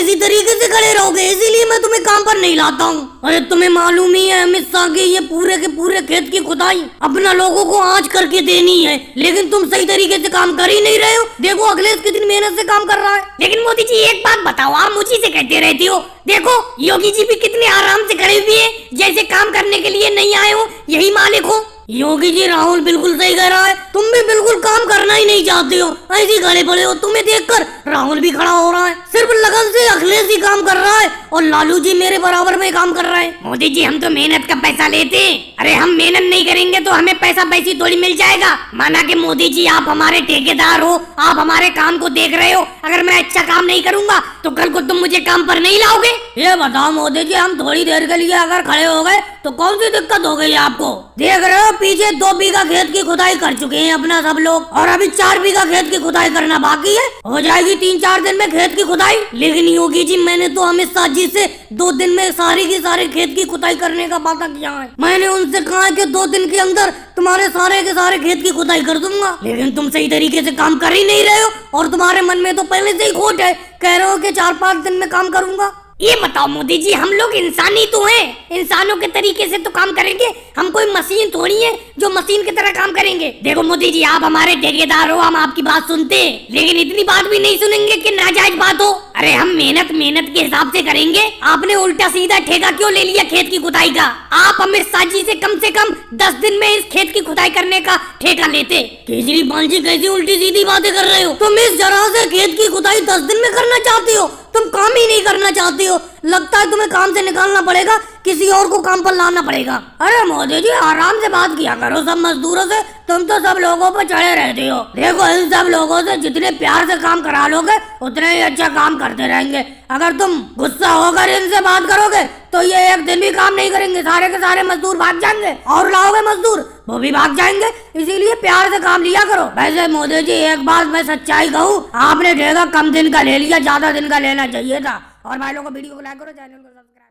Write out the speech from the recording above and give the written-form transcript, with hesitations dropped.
इसी तरीके से खड़े रहोगे, इसीलिए मैं तुम्हें काम पर नहीं लाता हूँ। अरे तुम्हें मालूम ही है अमित शाह के ये पूरे के पूरे खेत की खुदाई अपना लोगों को आज करके देनी है, लेकिन तुम सही तरीके से काम कर ही नहीं रहे हो। देखो अखिलेश कितनी मेहनत से काम कर रहा है। लेकिन मोदी जी एक बात बताओ, आप मुझी से कहते रहती हो, देखो योगी जी भी कितने आराम से खड़े हुए हैं, जैसे काम करने के लिए नहीं आए हो, यही मालिक हो। योगी जी राहुल बिल्कुल सही कह रहा है, तुम भी बिल्कुल काम करना ही नहीं चाहते हो, ऐसे खड़े पड़े हो। तुम्हें देखकर राहुल भी खड़ा हो रहा है, सिर्फ लगन से अखिलेश ही काम कर रहा है और लालू जी मेरे बराबर में काम कर रहा है। मोदी जी हम तो मेहनत का पैसा लेते हैं, अरे हम मेहनत नहीं करेंगे तो हमें पैसा वैसी थोड़ी मिल जाएगा। माना कि मोदी जी आप हमारे ठेकेदार हो, आप हमारे काम को देख रहे हो, अगर मैं अच्छा काम नहीं करूंगा तो कल को तुम मुझे काम पर नहीं लाओगे। ये बताओ मोदी जी, हम थोड़ी देर के लिए अगर खड़े हो गए तो कौन सी दिक्कत हो गई आपको? देख रहे हो पीछे 2 बीघा खेत की खुदाई कर चुके हैं अपना सब लोग, और अभी 4 बीघा खेत की खुदाई करना बाकी है। हो जाएगी 3-4 दिन में खेत की खुदाई। लेकिन योगी जी मैंने तो अमित शाह जी से 2 दिन में सारी की सारे खेत की खुदाई करने का वादा किया है। मैंने उनसे कहा है कि 2 दिन के अंदर तुम्हारे सारे के सारे खेत की खुदाई कर दूंगा, लेकिन तुम सही तरीके से काम कर ही नहीं रहे हो और तुम्हारे मन में तो पहले से ही खोट है, कह रहे हो कि 4-5 दिन में काम करूंगा। ये बताओ मोदी जी, हम लोग इंसान ही तो हैं, इंसानों के तरीके से तो काम करेंगे, हम कोई मशीन थोड़ी है जो मशीन की तरह काम करेंगे। देखो मोदी जी आप हमारे ठेकेदार हो, हम आपकी बात सुनते हैं, लेकिन इतनी बात भी नहीं सुनेंगे कि नाजायज बात हो। अरे हम मेहनत मेहनत के हिसाब से करेंगे। आपने उल्टा सीधा ठेका क्यों ले लिया खेत की खुदाई का? आप अमित शाह जी से कम 10 दिन में इस खेत की खुदाई करने का ठेका लेते। केजरीवाल जी कैसी उल्टी सीधी बातें कर रहे हो? तुम इस जरा से खेत की खुदाई 10 दिन में करना चाहते हो? तुम काम ही नहीं करना चाहते हो, लगता है तुम्हें काम से निकालना पड़ेगा, किसी और को काम पर लाना पड़ेगा। अरे मोदी जी आराम से बात किया करो सब मजदूरों से, तुम तो सब लोगों पर चढ़े रहते हो। देखो इन सब लोगों से जितने प्यार से काम करा लोगे उतने ही अच्छा काम करते रहेंगे। अगर तुम गुस्सा होकर इनसे बात करोगे तो ये एक दिन भी काम नहीं करेंगे, सारे के सारे मजदूर भाग जाएंगे, और लाओगे मजदूर वो भी भाग जाएंगे। इसीलिए प्यार से काम लिया करो। वैसे मोदी जी एक बात मैं सच्चाई कहूँ, आपने ठेका कम दिन का ले लिया, ज्यादा दिन का लेना चाहिए था। और भाई लोगों को वीडियो को लाइक करो, चैनल को सब्सक्राइब।